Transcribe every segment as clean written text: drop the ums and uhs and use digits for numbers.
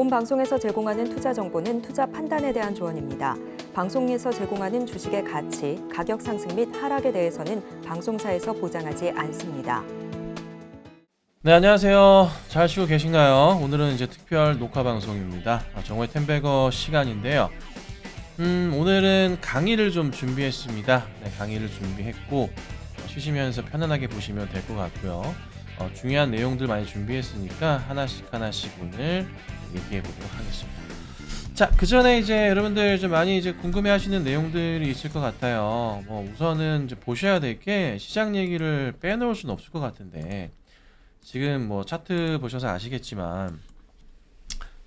본 방송에서 제공하는 투자 정보는 투자 판단에 대한 조언입니다. 방송에서 제공하는 주식의 가치, 가격 상승 및 하락에 대해서는 방송사에서 보장하지 않습니다. 네, 안녕하세요. 잘 쉬고 계신가요? 오늘은 이제 특별 녹화 방송입니다. 정오의 템베거 시간인데요. 오늘은 강의를 좀 준비했습니다. 네, 강의를 준비했고 쉬시면서 편안하게 보시면 될 것 같고요. 중요한 내용들 많이 준비했으니까 하나씩 오늘 얘기해 보도록 하겠습니다. 자, 그 전에 이제 여러분들 좀 많이 이제 궁금해하시는 내용들이 있을 것 같아요. 우선은 이제 보셔야 될 게 시장 얘기를 빼놓을 수는 없을 것 같은데. 지금 차트 보셔서 아시겠지만,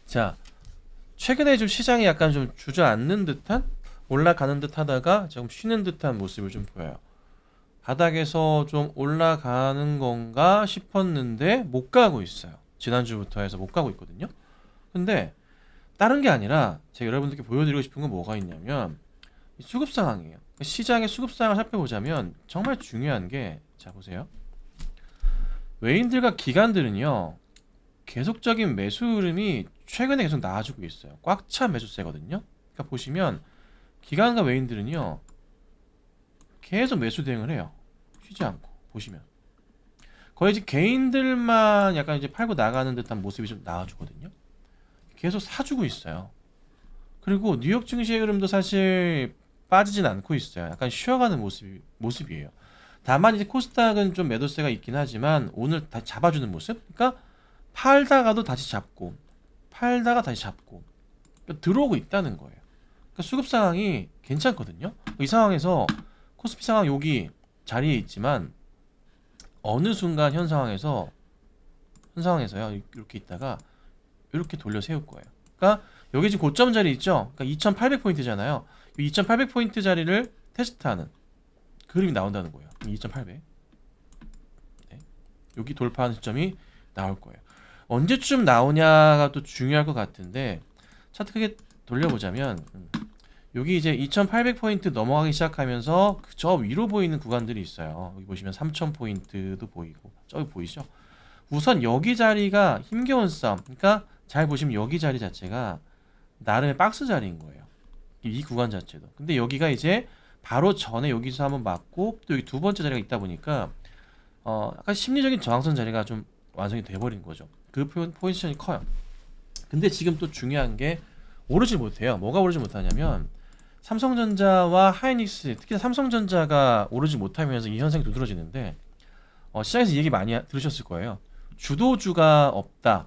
자, 최근에 좀 시장이 약간 좀 주저앉는 듯한, 올라가는 듯 하다가 조금 쉬는 듯한 모습을 좀 보여요. 바닥에서 좀 올라가는 건가 싶었는데 못 가고 있어요. 지난주부터 해서 못 가고 있거든요. 근데 다른 게 아니라 제가 여러분들께 보여드리고 싶은 건 뭐가 있냐면 이 수급 상황이에요. 시장의 수급 상황을 살펴보자면 정말 중요한 게, 자 보세요. 외인들과 기관들은요 계속적인 매수 흐름이 최근에 계속 나와주고 있어요. 꽉 찬 매수세거든요. 그러니까 보시면 기관과 외인들은요 계속 매수 대응을 해요. 쉬지 않고 보시면 거의 이제 개인들만 약간 이제 팔고 나가는 듯한 모습이 좀 나와주거든요. 계속 사주고 있어요. 그리고 뉴욕 증시의 흐름도 사실 빠지진 않고 있어요. 약간 쉬어가는 모습이에요. 다만 이제 코스닥은 좀 매도세가 있긴 하지만 오늘 다시 잡아주는 모습? 그러니까 팔다가도 다시 잡고 팔다가 다시 잡고 그러니까 들어오고 있다는 거예요. 그러니까 수급 상황이 괜찮거든요. 이 상황에서 코스피 상황 여기 자리에 있지만 어느 순간 현 상황에서요 이렇게 있다가 이렇게 돌려 세울 거예요. 그러니까 여기 지금 고점 자리 있죠? 그러니까 2800포인트잖아요. 이 2800포인트 자리를 테스트하는 그림이 나온다는 거예요. 2800. 네. 여기 돌파하는 시점이 나올 거예요. 언제쯤 나오냐가 또 중요할 것 같은데 차트 크게 돌려보자면 여기 이제 2800포인트 넘어가기 시작하면서 저 위로 보이는 구간들이 있어요. 여기 보시면 3000포인트도 보이고 저기 보이죠? 우선 여기 자리가 힘겨운 싸움. 그러니까 잘 보시면 여기 자리 자체가 나름의 박스 자리인 거예요. 이 구간 자체도. 근데 여기가 이제 바로 전에 여기서 한번 맞고 또 여기 두 번째 자리가 있다 보니까 약간 심리적인 저항선 자리가 좀 완성이 돼버린 거죠. 그 포지션이 커요. 근데 지금 또 중요한 게 오르지 못해요. 뭐가 오르지 못하냐면 삼성전자와 하이닉스, 특히 삼성전자가 오르지 못하면서 이 현상이 두드러지는데 시장에서 이 얘기 많이 들으셨을 거예요. 주도주가 없다.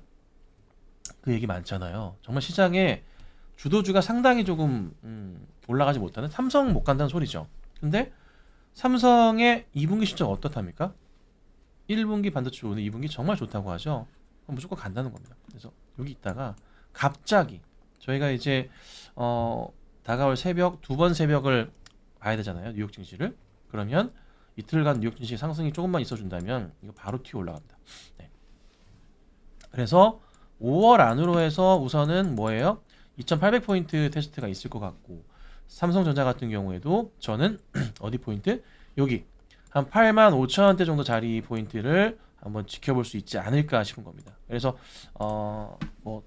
그 얘기 많잖아요. 정말 시장에 주도주가 상당히 조금 올라가지 못하는, 삼성 못 간다는 소리죠. 근데 삼성의 2분기 실적 어떻답니까? 1분기 반도체 좋은데 2분기 정말 좋다고 하죠. 그럼 무조건 간다는 겁니다. 그래서 여기 있다가 갑자기 저희가 이제 다가올 새벽, 두 번 새벽을 봐야 되잖아요. 뉴욕 증시를. 그러면 이틀간 뉴욕 증시 상승이 조금만 있어준다면 이거 바로 튀어 올라갑니다. 네. 그래서 5월 안으로 해서 우선은 뭐예요? 2800포인트 테스트가 있을 것 같고, 삼성전자 같은 경우에도 저는 어디 포인트? 여기 한 85,000원대 정도 자리 포인트를 한번 지켜볼 수 있지 않을까 싶은 겁니다. 그래서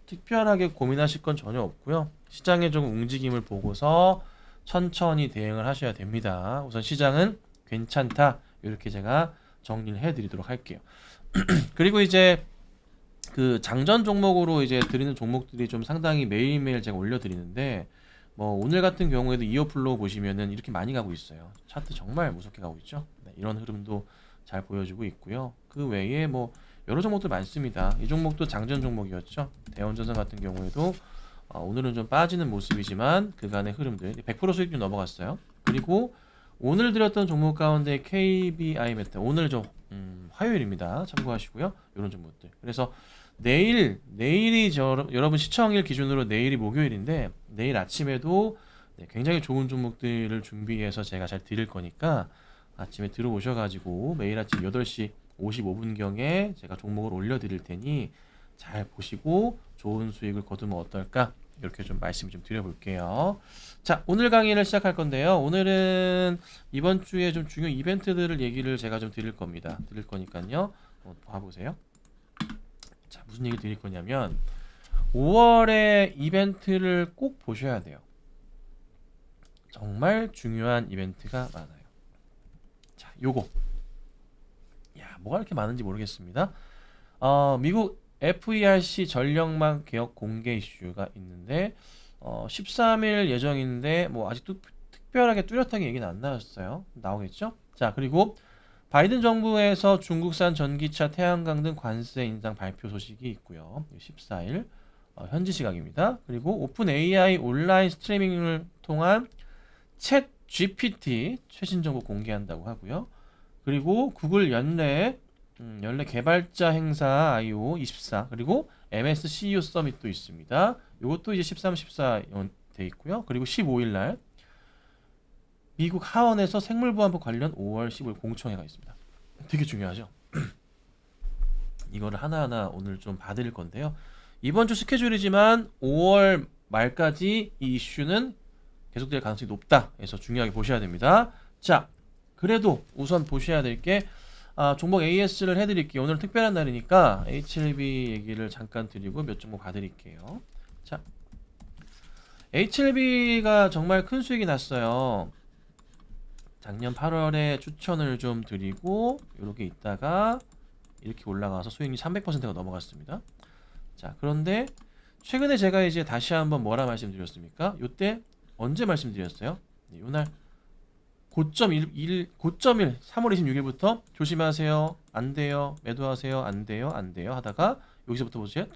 특별하게 고민하실 건 전혀 없고요. 시장의 좀 움직임을 보고서 천천히 대응을 하셔야 됩니다. 우선 시장은 괜찮다, 이렇게 제가 정리를 해드리도록 할게요. 그리고 이제 그 장전 종목으로 이제 드리는 종목들이 좀 상당히 매일매일 제가 올려드리는데, 오늘 같은 경우에도 이어플로우 보시면은 이렇게 많이 가고 있어요. 차트 정말 무섭게 가고 있죠. 네, 이런 흐름도 잘 보여주고 있고요. 그 외에 여러 종목들 많습니다. 이 종목도 장전 종목이었죠. 대원전선 같은 경우에도 오늘은 좀 빠지는 모습이지만 그간의 흐름들 100% 수익률 넘어갔어요. 그리고 오늘 드렸던 종목 가운데 KBI 메탈, 오늘 화요일입니다. 참고하시고요. 이런 종목들. 그래서 내일이 여러분 시청일 기준으로 내일이 목요일인데 내일 아침에도 굉장히 좋은 종목들을 준비해서 제가 잘 드릴 거니까 아침에 들어오셔가지고 매일 아침 8시 55분경에 제가 종목을 올려드릴 테니 잘 보시고 좋은 수익을 거두면 어떨까, 이렇게 좀 말씀 좀 드려볼게요. 자, 오늘 강의를 시작할 건데요. 오늘은 이번 주에 좀 중요한 이벤트들을 얘기를 제가 좀 드릴 거니까요. 봐보세요. 자, 무슨 얘기 드릴 거냐면 5월의 이벤트를 꼭 보셔야 돼요. 정말 중요한 이벤트가 많아요. 자, 요거. 야, 뭐가 이렇게 많은지 모르겠습니다. 미국 FERC 전력망 개혁 공개 이슈가 있는데 13일 예정인데 뭐 아직도 특별하게 뚜렷하게 얘기는 안 나왔어요. 나오겠죠? 자, 그리고 바이든 정부에서 중국산 전기차, 태양광 등 관세 인상 발표 소식이 있고요. 14일 현지 시각입니다. 그리고 오픈 AI 온라인 스트리밍을 통한 챗 GPT 최신 정보 공개한다고 하고요. 그리고 구글 연례 개발자 행사 I/O 24 그리고 MS CEO 서밋도 있습니다. 이것도 이제 13, 14 돼 있고요. 그리고 15일 날 미국 하원에서 생물보안법 관련 5월 15일 공청회가 있습니다. 되게 중요하죠. 이거를 하나하나 오늘 좀 봐드릴 건데요. 이번 주 스케줄이지만 5월 말까지 이 이슈는 계속될 가능성이 높다. 그래서 중요하게 보셔야 됩니다. 자, 그래도 우선 보셔야 될 게 종목 AS를 해드릴게요. 오늘 특별한 날이니까 HLB 얘기를 잠깐 드리고 몇 종목 봐드릴게요. 자, HLB가 정말 큰 수익이 났어요. 작년 8월에 추천을 좀 드리고 이렇게 있다가 이렇게 올라가서 수익률 300%가 넘어갔습니다. 자, 그런데 최근에 제가 이제 다시 한번 뭐라 말씀드렸습니까? 요때 언제 말씀드렸어요? 네, 요날 고점 1, 3월 26일부터 조심하세요. 안 돼요. 매도하세요. 안 돼요. 안 돼요. 하다가 여기서부터 보세요.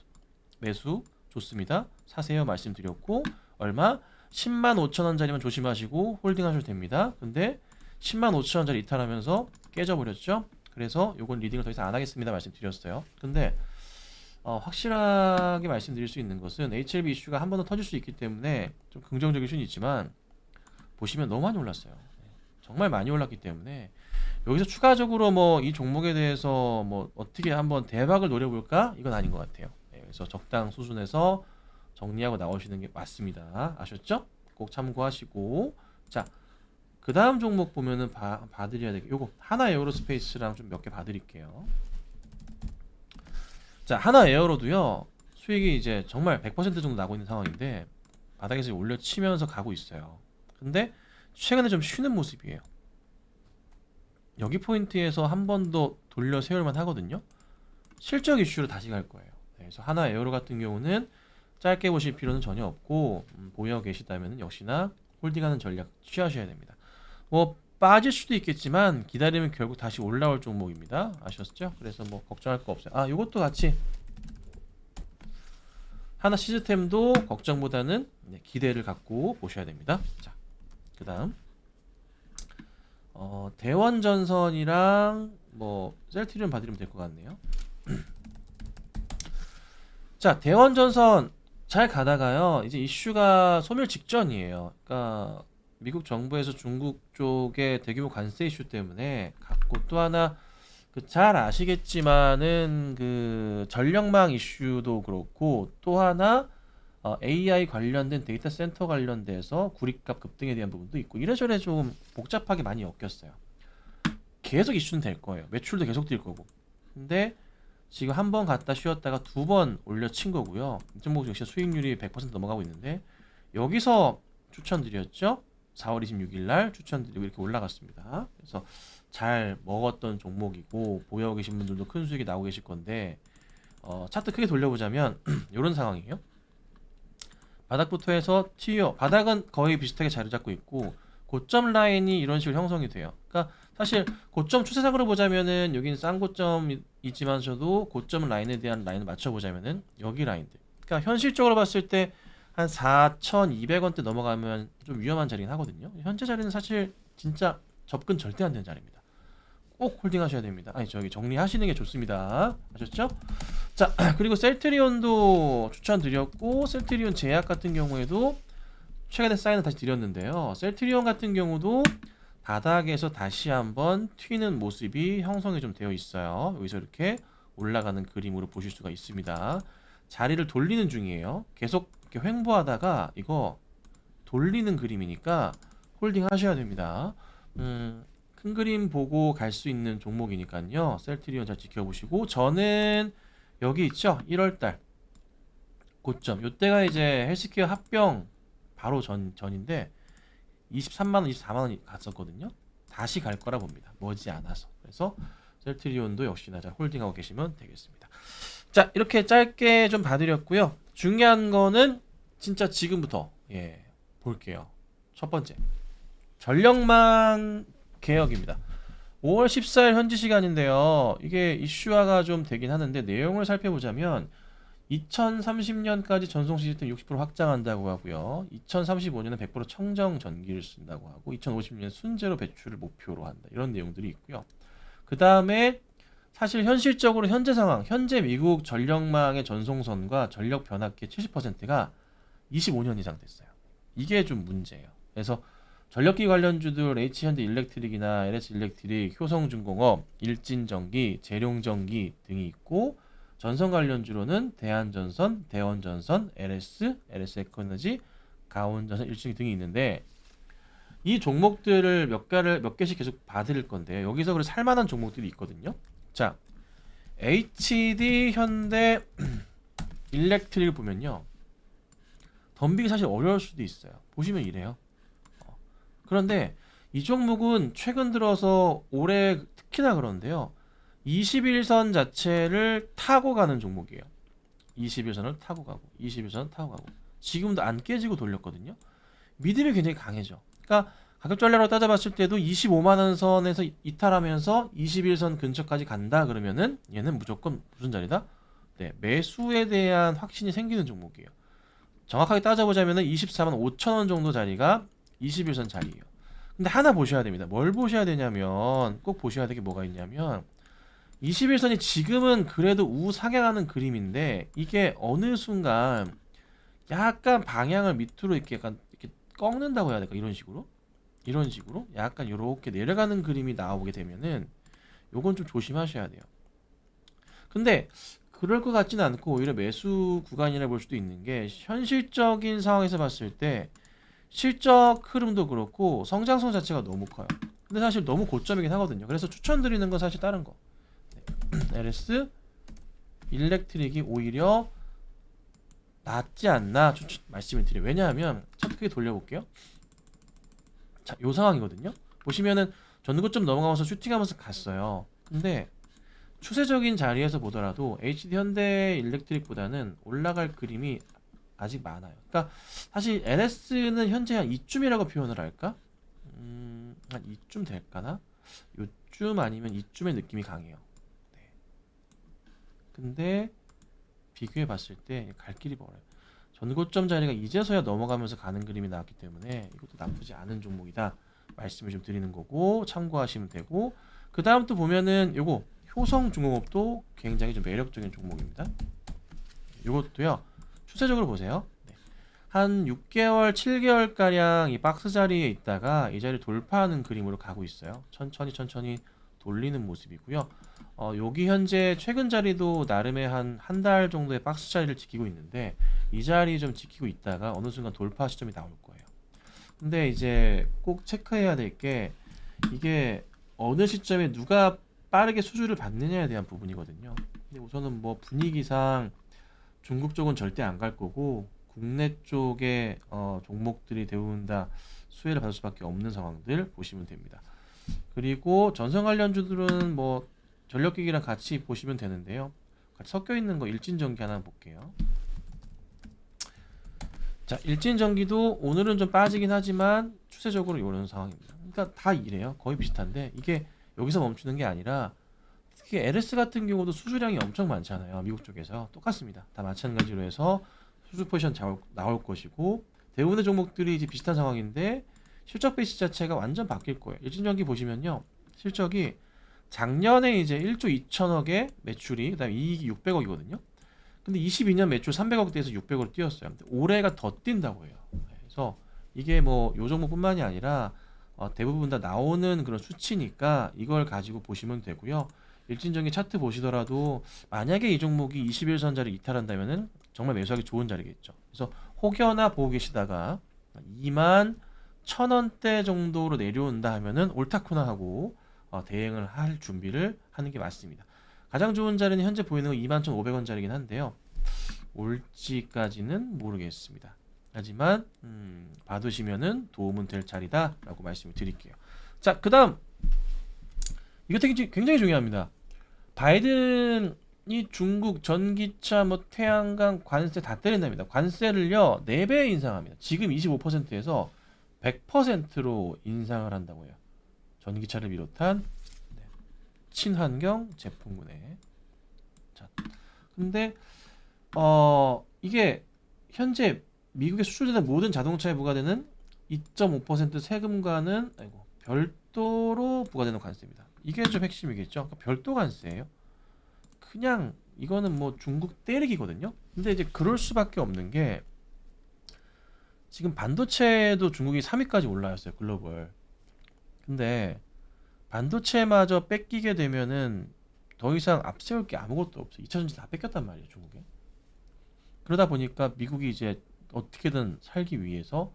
매수 좋습니다. 사세요. 말씀드렸고 얼마? 105,000원짜리만 조심하시고 홀딩 하셔도 됩니다. 근데 105,000원짜리 이탈하면서 깨져버렸죠. 그래서 요건 리딩을 더 이상 안 하겠습니다. 말씀드렸어요. 근데 확실하게 말씀드릴 수 있는 것은 HLB 이슈가 한 번 더 터질 수 있기 때문에 좀 긍정적일 수는 있지만 보시면 너무 많이 올랐어요. 정말 많이 올랐기 때문에 여기서 추가적으로 뭐 이 종목에 대해서 뭐 어떻게 한번 대박을 노려볼까? 이건 아닌 것 같아요. 그래서 적당 수준에서 정리하고 나오시는 게 맞습니다. 아셨죠? 꼭 참고하시고 자, 그 다음 종목 보면은 봐드려야 되게 요거 하나 에어로스페이스랑 좀 몇 개 봐드릴게요. 자, 하나 에어로도요 수익이 이제 정말 100% 정도 나고 있는 상황인데 바닥에서 올려치면서 가고 있어요. 근데 최근에 좀 쉬는 모습이에요. 여기 포인트에서 한 번 더 돌려 세울만 하거든요. 실적 이슈로 다시 갈 거예요. 그래서 하나 에어로 같은 경우는 짧게 보실 필요는 전혀 없고 보여 계시다면 역시나 홀딩하는 전략 취하셔야 됩니다. 뭐 빠질 수도 있겠지만 기다리면 결국 다시 올라올 종목입니다. 아셨죠? 그래서 뭐 걱정할 거 없어요. 이것도 같이 하나 시스템도 걱정보다는 기대를 갖고 보셔야 됩니다. 자, 그 다음 대원전선이랑 뭐 셀트리온 봐드리면 될 것 같네요. 자, 대원전선 잘 가다가요 이제 이슈가 소멸 직전이에요. 그러니까 미국 정부에서 중국 쪽의 대규모 관세 이슈 때문에 갔고 또 하나 잘 아시겠지만은 그 전력망 이슈도 그렇고 또 하나 AI 관련된 데이터 센터 관련돼서 구리값 급등에 대한 부분도 있고 이래저래 좀 복잡하게 많이 엮였어요. 계속 이슈는 될 거예요. 매출도 계속 뛸 거고. 근데 지금 한 번 갔다 쉬었다가 두 번 올려친 거고요. 이 종목 역시 수익률이 100% 넘어가고 있는데 여기서 추천드렸죠. 4월 26일 날 추천드리고 이렇게 올라갔습니다. 그래서 잘 먹었던 종목이고 보여 계신 분들도 큰 수익이 나오고 계실 건데 차트 크게 돌려보자면 이런 상황이에요. 바닥부터 해서 튀어 바닥은 거의 비슷하게 자리 잡고 있고 고점 라인이 이런 식으로 형성이 돼요. 그러니까 사실 고점 추세상으로 보자면은 여기는 싼 고점이지만서도 고점 라인에 대한 라인을 맞춰보자면은 여기 라인들. 그러니까 현실적으로 봤을 때 한 4,200원대 넘어가면 좀 위험한 자리긴 하거든요. 현재 자리는 사실 진짜 접근 절대 안 되는 자리입니다. 꼭 홀딩 하셔야 됩니다. 정리하시는 게 좋습니다. 아셨죠? 자, 그리고 셀트리온도 추천드렸고 셀트리온 제약 같은 경우에도 최근에 사인을 다시 드렸는데요. 셀트리온 같은 경우도 바닥에서 다시 한번 튀는 모습이 형성이 좀 되어 있어요. 여기서 이렇게 올라가는 그림으로 보실 수가 있습니다. 자리를 돌리는 중이에요. 계속 이렇게 횡보하다가 이거 돌리는 그림이니까 홀딩 하셔야 됩니다. 큰 그림 보고 갈 수 있는 종목이니까요. 셀트리온 잘 지켜보시고 저는 여기 있죠. 1월달 고점. 요때가 이제 헬스케어 합병 바로 전인데 23만 원, 24만 원이 갔었거든요. 다시 갈 거라 봅니다. 머지않아서. 그래서 셀트리온도 역시나 잘 홀딩하고 계시면 되겠습니다. 자, 이렇게 짧게 좀 봐드렸고요. 중요한 거는 진짜 지금부터 볼게요. 첫 번째, 전력망 개혁입니다. 5월 14일 현지 시간인데요. 이게 이슈화가 좀 되긴 하는데 내용을 살펴보자면 2030년까지 전송 시스템 60% 확장한다고 하고요. 2035년은 100% 청정 전기를 쓴다고 하고 2050년 순제로 배출을 목표로 한다. 이런 내용들이 있고요. 그 다음에 사실 현실적으로 현재 상황, 현재 미국 전력망의 전송선과 전력 변압기의 70%가 25년 이상 됐어요. 이게 좀 문제예요. 그래서 전력기 관련주들 H현대 일렉트릭이나 LS 일렉트릭, 효성중공업, 일진전기, 재룡전기 등이 있고 전선 관련주로는 대한전선, 대원전선, LS, LS에코너지, 가온전선, 일진전기 등이 있는데 이 종목들을 몇 개씩 계속 봐드릴 건데요. 여기서 그래서 살만한 종목들이 있거든요. 자, HD 현대 일렉트릭을 보면요. 덤비기 사실 어려울 수도 있어요. 보시면 이래요. 그런데 이 종목은 최근 들어서 올해 특히나 그런데요. 21선 자체를 타고 가는 종목이에요. 21선을 타고 가고 21선을 타고 가고 지금도 안 깨지고 돌렸거든요. 믿음이 굉장히 강해져. 그러니까 가격 전략으로 따져봤을 때도 25만원 선에서 이탈하면서 21선 근처까지 간다 그러면은 얘는 무조건 무슨 자리다? 네, 매수에 대한 확신이 생기는 종목이에요. 정확하게 따져보자면은 24만 5천원 정도 자리가 21선 자리예요. 근데 하나 보셔야 됩니다. 뭘 보셔야 되냐면 꼭 보셔야 될 게 뭐가 있냐면 21선이 지금은 그래도 우상향하는 그림인데 이게 어느 순간 약간 방향을 밑으로 이렇게 약간 이렇게 꺾는다고 해야 될까? 이런 식으로 약간 이렇게 내려가는 그림이 나오게 되면은 요건 좀 조심하셔야 돼요. 근데 그럴 것 같지는 않고 오히려 매수 구간이라 볼 수도 있는 게 현실적인 상황에서 봤을 때 실적 흐름도 그렇고 성장성 자체가 너무 커요. 근데 사실 너무 고점이긴 하거든요. 그래서 추천드리는 건 사실 다른 거. LS 일렉트릭이 오히려 낫지 않나 말씀을 드려요. 왜냐하면 차트 크게 돌려볼게요. 자, 요 상황이거든요. 보시면은 전고점 넘어가면서 슈팅하면서 갔어요. 근데 추세적인 자리에서 보더라도 HD 현대 일렉트릭보다는 올라갈 그림이 아직 많아요. 그러니까 사실 LS는 현재 한 이쯤이라고 표현을 할까? 한 이쯤 될까나? 요쯤 아니면 이쯤의 느낌이 강해요. 네. 근데 비교해 봤을 때 갈 길이 멀어요. 전고점 자리가 이제서야 넘어가면서 가는 그림이 나왔기 때문에 이것도 나쁘지 않은 종목이다 말씀을 좀 드리는 거고 참고하시면 되고, 그 다음 또 보면은 요거 효성중공업도 굉장히 좀 매력적인 종목입니다. 요것도요 추세적으로 보세요. 네. 한 6개월 7개월가량 이 박스 자리에 있다가 이 자리 돌파하는 그림으로 가고 있어요. 천천히 돌리는 모습이고요. 여기 현재 최근 자리도 나름의 한 달 정도의 박스 자리를 지키고 있는데 이 자리 좀 지키고 있다가 어느 순간 돌파 시점이 나올 거예요. 근데 이제 꼭 체크해야 될 게 이게 어느 시점에 누가 빠르게 수주를 받느냐에 대한 부분이거든요. 근데 우선은 뭐 분위기상 중국 쪽은 절대 안 갈 거고 국내 쪽의 종목들이 대부분 다 수혜를 받을 수밖에 없는 상황들 보시면 됩니다. 그리고 전선 관련주들은 뭐 전력기기랑 같이 보시면 되는데요. 같이 섞여 있는 거 일진전기 하나 볼게요. 자, 일진전기도 오늘은 좀 빠지긴 하지만 추세적으로 이런 상황입니다. 그러니까 다 이래요. 거의 비슷한데 이게 여기서 멈추는 게 아니라 특히 LS 같은 경우도 수주량이 엄청 많잖아요. 미국 쪽에서 똑같습니다. 다 마찬가지로 해서 수주 포지션 나올 것이고 대부분의 종목들이 이제 비슷한 상황인데 실적 베이스 자체가 완전 바뀔 거예요. 일진전기 보시면요. 실적이 작년에 이제 1조 2천억의 매출이 그다음에 이익이 600억이거든요. 근데 22년 매출 300억대에서 600억으로 뛰었어요. 근데 올해가 더 뛴다고 해요. 그래서 이게 뭐 요 종목뿐만이 아니라 대부분 다 나오는 그런 수치니까 이걸 가지고 보시면 되고요. 일진전기 차트 보시더라도 만약에 이 종목이 21선 자리 이탈한다면은 정말 매수하기 좋은 자리겠죠. 그래서 혹여나 보고 계시다가 2만 1,000원대 정도로 내려온다 하면은 옳다쿠나 하고 대응을 할 준비를 하는 게 맞습니다. 가장 좋은 자리는 현재 보이는 건 21,500원 자리긴 한데요. 올지까지는 모르겠습니다. 하지만 받으시면은 도움은 될 자리다 라고 말씀을 드릴게요. 자, 그 다음 이거 되게 굉장히 중요합니다. 바이든이 중국 전기차 뭐 태양광 관세 다 때린답니다. 관세를요 4배 인상합니다. 지금 25%에서 100%로 인상을 한다고 해요. 전기차를 비롯한 친환경 제품군에. 자, 근데 이게 현재 미국에 수출되는 모든 자동차에 부과되는 2.5% 세금과는 별도로 부과되는 관세입니다. 이게 좀 핵심이겠죠. 그러니까 별도 관세예요. 그냥 이거는 뭐 중국 때리기거든요. 근데 이제 그럴 수밖에 없는 게 지금 반도체도 중국이 3위까지 올라왔어요. 글로벌. 근데 반도체마저 뺏기게 되면은 더 이상 앞세울 게 아무것도 없어요. 2차 전지 다 뺏겼단 말이에요, 중국에. 그러다 보니까 미국이 이제 어떻게든 살기 위해서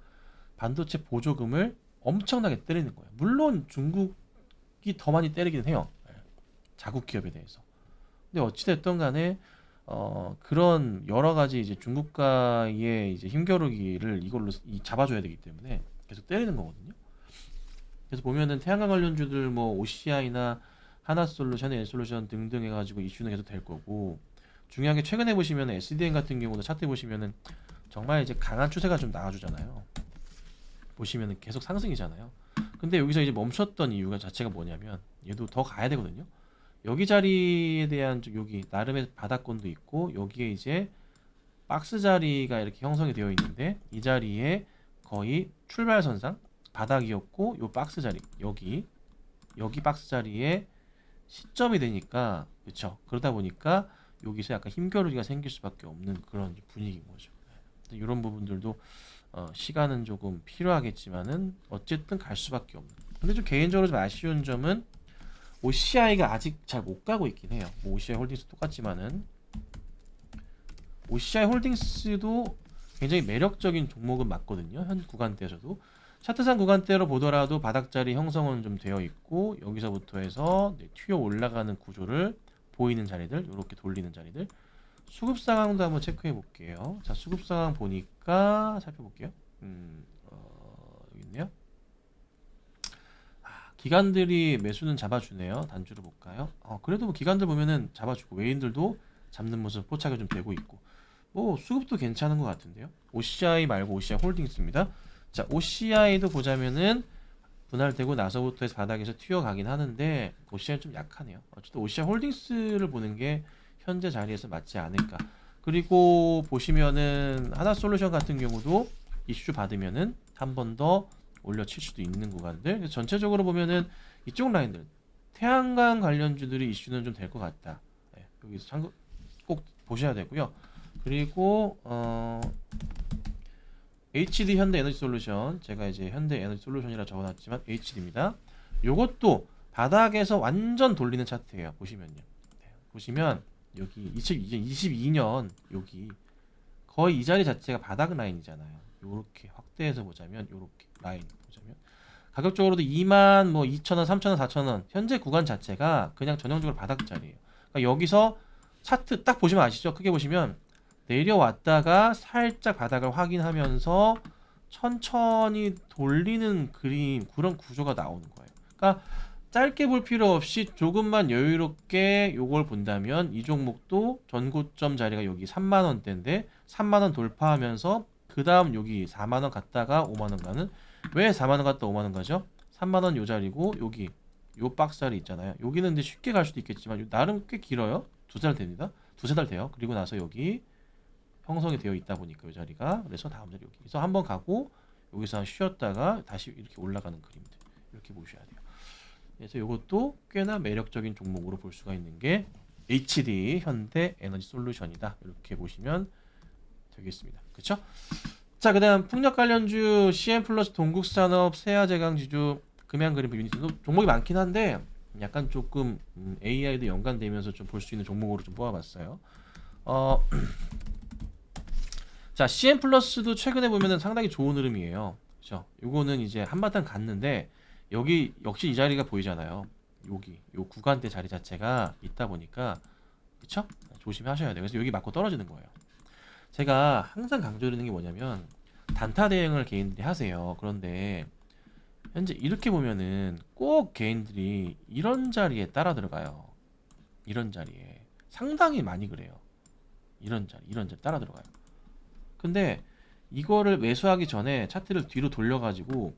반도체 보조금을 엄청나게 때리는 거예요. 물론 중국이 더 많이 때리긴 해요. 자국 기업에 대해서. 근데 어찌됐든 간에 그런 여러 가지 이제 중국과의 이제 힘겨루기를 이걸로 잡아줘야 되기 때문에 계속 때리는 거거든요. 그래서 보면은 태양광 관련주들 뭐 OCI나 하나솔루션, N솔루션 등등 해가지고 이슈는 계속 될 거고, 중요한 게 최근에 보시면 SDN 같은 경우도 차트 보시면은 정말 이제 강한 추세가 좀 나와주잖아요. 보시면은 계속 상승이잖아요. 근데 여기서 이제 멈췄던 이유가 자체가 뭐냐면 얘도 더 가야 되거든요. 여기 자리에 대한 여기 나름의 바닥권도 있고, 여기에 이제 박스 자리가 이렇게 형성이 되어 있는데 이 자리에 거의 출발선상 바닥이었고, 요 박스 자리 여기 박스 자리에 시점이 되니까, 그쵸, 그러다 보니까 여기서 약간 힘겨루기가 생길 수밖에 없는 그런 분위기인 거죠. 이런 부분들도 시간은 조금 필요하겠지만은 어쨌든 갈 수밖에 없는. 근데 좀 개인적으로 좀 아쉬운 점은 OCI가 아직 잘 못 가고 있긴 해요. 뭐 OCI 홀딩스 똑같지만은 OCI 홀딩스도 굉장히 매력적인 종목은 맞거든요. 현 구간대에서도 차트상 구간대로 보더라도 바닥자리 형성은 좀 되어 있고, 여기서부터 해서 튀어 올라가는 구조를 보이는 자리들, 이렇게 돌리는 자리들. 수급 상황도 한번 체크해 볼게요. 자, 수급 상황 보니까 살펴볼게요. 여기 있네요. 기관들이 매수는 잡아주네요. 단주를 볼까요? 그래도 뭐 기관들 보면은 잡아주고, 외인들도 잡는 모습 포착이 좀 되고 있고, 뭐 수급도 괜찮은 것 같은데요. OCI 말고 OCI 홀딩스입니다. 자, OCI도 보자면은 분할되고 나서부터 해서 바닥에서 튀어가긴 하는데 OCI는 좀 약하네요. 어쨌든 OCI 홀딩스를 보는 게 현재 자리에서 맞지 않을까. 그리고 보시면은 하나솔루션 같은 경우도 이슈 받으면은 한 번 더 올려칠 수도 있는 구간들. 그래서 전체적으로 보면은 이쪽 라인들 태양광 관련주들이 이슈는 좀 될 것 같다. 네, 여기서 꼭 보셔야 되고요. 그리고 HD 현대 에너지 솔루션, 제가 이제 현대 에너지 솔루션이라 적어놨지만 HD입니다. 요것도 바닥에서 완전 돌리는 차트예요. 보시면요. 네, 보시면 여기 2022년 여기 거의 이 자리 자체가 바닥 라인이잖아요. 요렇게 확대해서 보자면, 요렇게 라인 보자면 가격적으로도 2만 뭐 2,000원, 3,000원, 4,000원 현재 구간 자체가 그냥 전형적으로 바닥 자리예요. 그러니까 여기서 차트 딱 보시면 아시죠? 크게 보시면 내려왔다가 살짝 바닥을 확인하면서 천천히 돌리는 그런 구조가 나오는 거예요. 그러니까 짧게 볼 필요 없이 조금만 여유롭게 요걸 본다면 이 종목도 전고점 자리가 여기 3만원대인데 3만원 돌파하면서 그 다음 여기 4만원 갔다가 5만원 가는, 왜 4만원 갔다 5만원 가죠? 3만원 요 자리고 여기 요 박스 자리 있잖아요. 여기는 근데 쉽게 갈 수도 있겠지만 나름 꽤 길어요. 2달 됩니다. 2-3달 돼요. 그리고 나서 여기 형성이 되어 있다 보니까 이 자리가, 그래서 다음 자리 여기서 한번 가고 여기서 쉬었다가 다시 이렇게 올라가는 그림들, 이렇게 보셔야 돼요. 그래서 이것도 꽤나 매력적인 종목으로 볼 수가 있는 게 HD 현대 에너지 솔루션이다. 이렇게 보시면 되겠습니다. 그렇죠? 자, 그다음 풍력 관련주 CM 플러스 동국산업 세아제강지주 금양 그림프 유니티도 종목이 많긴 한데 약간 조금 AI도 연관되면서 좀 볼 수 있는 종목으로 좀 뽑아봤어요. 자, CM 플러스도 최근에 보면은 상당히 좋은 흐름이에요. 그렇죠? 요거는 이제 한바탕 갔는데 여기 역시 이 자리가 보이잖아요. 여기 요 구간대 자리 자체가 있다 보니까, 그쵸? 조심하셔야 돼요. 그래서 여기 맞고 떨어지는 거예요. 제가 항상 강조드리는 게 뭐냐면 단타 대응을 개인들이 하세요. 그런데 현재 이렇게 보면은 꼭 개인들이 이런 자리에 따라 들어가요. 이런 자리에 상당히 많이 그래요. 이런 자리 따라 들어가요. 근데 이거를 매수하기 전에 차트를 뒤로 돌려가지고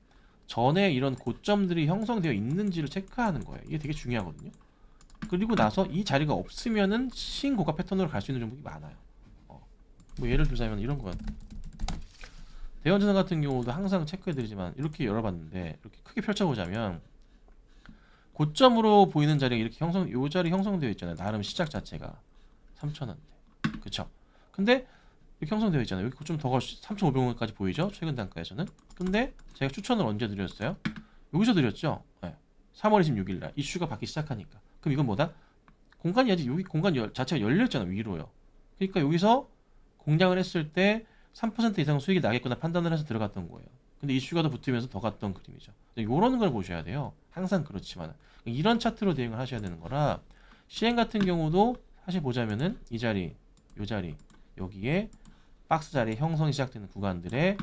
전에 이런 고점들이 형성되어 있는지를 체크하는 거예요. 이게 되게 중요하거든요. 그리고 나서 이 자리가 없으면은 신고가 패턴으로 갈 수 있는 종목이 많아요. 뭐 예를 들자면 이런 거요. 대형전선 같은 경우도 항상 체크해드리지만 이렇게 열어봤는데 이렇게 크게 펼쳐보자면 고점으로 보이는 자리가 이렇게 요 자리 형성되어 있잖아요. 나름 시작 자체가 3,000원대, 그쵸? 근데 이렇게 형성되어 있잖아요. 여기 좀 더 3,500원까지 보이죠? 최근 단가에서는. 근데 제가 추천을 언제 드렸어요? 여기서 드렸죠. 네. 3월 26일 날 이슈가 받기 시작하니까. 그럼 이건 뭐다? 공간이 아직 여기 자체가 열렸잖아, 위로요. 그러니까 여기서 공략을 했을 때 3% 이상 수익이 나겠구나 판단을 해서 들어갔던 거예요. 근데 이슈가 더 붙으면서 더 갔던 그림이죠. 이런 걸 보셔야 돼요. 항상 그렇지만 이런 차트로 대응을 하셔야 되는 거라, 시행 같은 경우도 사실 보자면은 이 자리, 요 자리, 여기에 박스 자리 형성이 시작되는 구간들의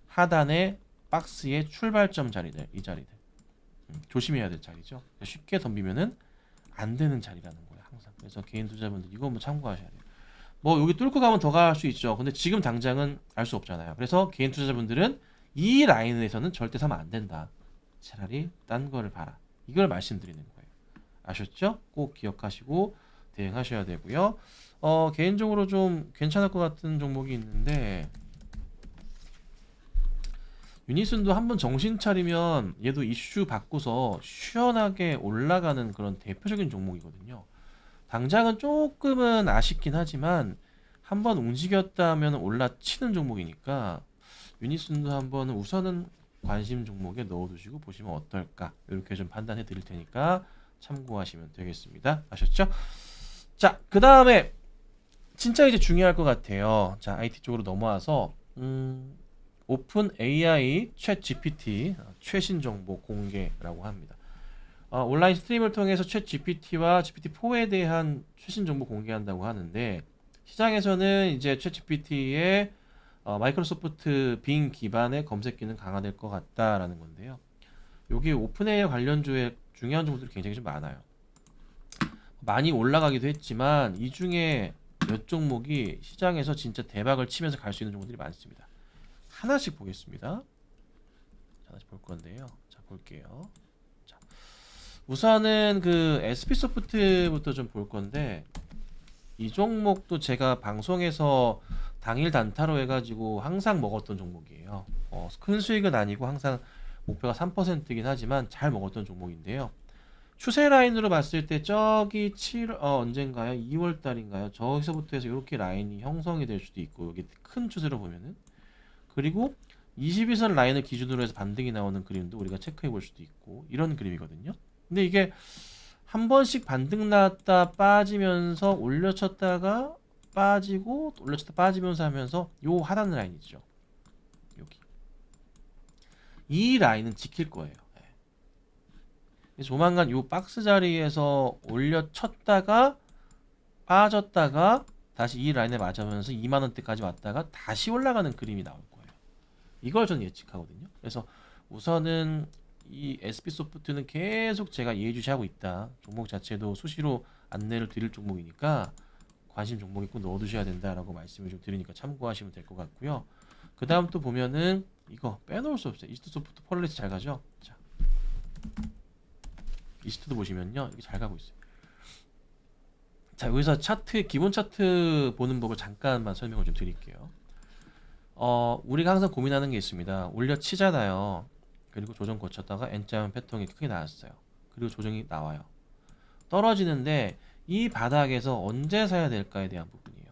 하단의 박스의 출발점 자리들, 이 자리들 조심해야 될 자리죠. 쉽게 덤비면은 안 되는 자리라는 거예요, 항상. 그래서 개인 투자분들 이거 한번 참고하셔야 돼요. 뭐 여기 뚫고 가면 더 갈 수 있죠. 근데 지금 당장은 알 수 없잖아요. 그래서 개인 투자자분들은 이 라인에서는 절대 사면 안 된다. 차라리 딴 거를 봐라. 이걸 말씀드리는 거예요. 아셨죠? 꼭 기억하시고 대응하셔야 되고요. 개인적으로 좀 괜찮을 것 같은 종목이 있는데, 유니슨도 한번 정신 차리면 얘도 이슈 받고서 시원하게 올라가는 그런 대표적인 종목이거든요. 당장은 조금은 아쉽긴 하지만 한번 움직였다면 올라치는 종목이니까 유니슨도 한번 우선은 관심 종목에 넣어두시고 보시면 어떨까, 이렇게 좀 판단해 드릴 테니까 참고하시면 되겠습니다. 아셨죠? 자, 그 다음에 진짜 이제 중요할 것 같아요. 자, IT 쪽으로 넘어와서 오픈 AI 챗 GPT 최신 정보 공개라고 합니다. 온라인 스트림을 통해서 챗 GPT와 GPT-4에 대한 최신 정보 공개한다고 하는데, 시장에서는 이제 챗 GPT의 마이크로소프트 빙 기반의 검색 기능 강화될 것 같다라는 건데요. 여기 오픈 AI 관련주에 중요한 정보들이 굉장히 좀 많아요. 많이 올라가기도 했지만 이 중에 몇 종목이 시장에서 진짜 대박을 치면서 갈 수 있는 종목들이 많습니다. 하나씩 보겠습니다. 하나씩 볼 건데요. 자, 볼게요. 자, 우선은 그 SP소프트부터 좀 볼 건데, 이 종목도 제가 방송에서 당일 단타로 해가지고 항상 먹었던 종목이에요. 큰 수익은 아니고 항상 목표가 3%이긴 하지만 잘 먹었던 종목인데요. 추세 라인으로 봤을 때 저기 언젠가요? 2월 달인가요? 저기서부터 해서 이렇게 라인이 형성이 될 수도 있고, 여기 큰 추세로 보면은, 그리고 21선 라인을 기준으로 해서 반등이 나오는 그림도 우리가 체크해 볼 수도 있고, 이런 그림이거든요. 근데 이게 한 번씩 반등 나왔다 빠지면서 올려쳤다가 빠지고 올려쳤다 빠지면서 하면서 요 하단 라인 있죠. 여기 이 라인은 지킬 거예요. 그래서 조만간 요 박스 자리에서 올려쳤다가 빠졌다가 다시 이 라인에 맞으면서 2만원대까지 왔다가 다시 올라가는 그림이 나올 거예요. 이걸 저는 예측하거든요. 그래서 우선은 이 SP소프트는 계속 제가 예의주시하고 있다. 종목 자체도 수시로 안내를 드릴 종목이니까 관심 종목에 꼭 넣어두셔야 된다라고 말씀을 좀 드리니까 참고하시면 될 것 같고요. 그 다음 또 보면은 이거 빼놓을 수 없어요. 이스트소프트 폴리스 잘 가죠? 자, 이스트도 보시면요, 이게 잘 가고 있어요. 자, 여기서 차트, 기본 차트 보는 법을 잠깐만 설명을 좀 드릴게요. 우리가 항상 고민하는 게 있습니다. 올려치잖아요. 그리고 조정 거쳤다가 N자형 패턴이 크게 나왔어요. 그리고 조정이 나와요. 떨어지는데 이 바닥에서 언제 사야 될까에 대한 부분이에요.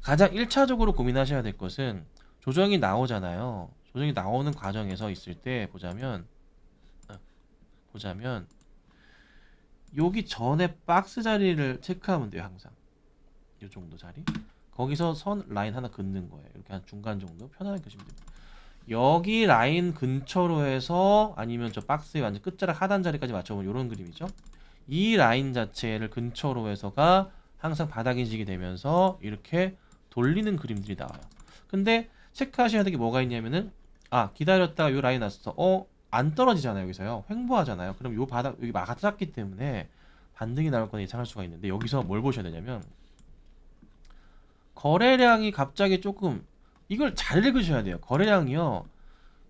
가장 1차적으로 고민하셔야 될 것은 조정이 나오잖아요. 조정이 나오는 과정에서 있을 때 보자면 여기 전에 박스 자리를 체크하면 돼요. 항상 이 정도 자리, 거기서 선 라인 하나 긋는 거예요. 이렇게 한 중간 정도 편하게 긋시면 됩니다. 여기 라인 근처로 해서 아니면 저 박스의 완전 끝자락 하단 자리까지 맞춰보면 이런 그림이죠. 이 라인 자체를 근처로 해서가 항상 바닥 인식이 되면서 이렇게 돌리는 그림들이 나와요. 근데 체크하셔야 될 게 뭐가 있냐면은 기다렸다가 요 라인 왔어. 안 떨어지잖아요. 여기서요. 횡보하잖아요. 그럼 요 바닥 여기 막았기 때문에 반등이 나올 거나 예상할 수가 있는데 여기서 뭘 보셔야 되냐면 거래량이 갑자기 조금 이걸 잘 읽으셔야 돼요. 거래량이요.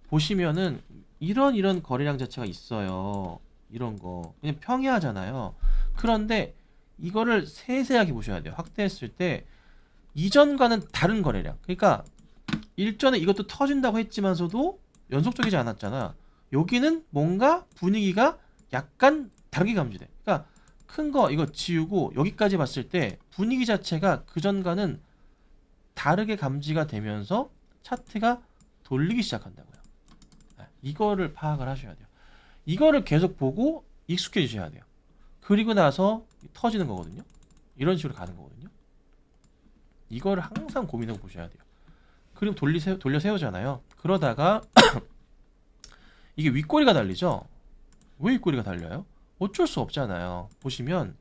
보시면은 이런 거래량 자체가 있어요. 이런 거 그냥 평이하잖아요. 그런데 이거를 세세하게 보셔야 돼요. 확대했을 때 이전과는 다른 거래량. 그러니까 일전에 이것도 터진다고 했지만서도 연속적이지 않았잖아. 여기는 뭔가 분위기가 약간 다르게 감지돼. 그러니까 큰 거 이거 지우고 여기까지 봤을 때 분위기 자체가 그전과는 다르게 감지가 되면서 차트가 돌리기 시작한다고요. 이거를 파악을 하셔야 돼요. 이거를 계속 보고 익숙해지셔야 돼요. 그리고 나서 터지는 거거든요. 이런 식으로 가는 거거든요. 이거를 항상 고민하고 보셔야 돼요. 그리고 돌려 세우잖아요. 그러다가 이게 윗꼬리가 달리죠. 왜 윗꼬리가 달려요? 어쩔 수 없잖아요. 보시면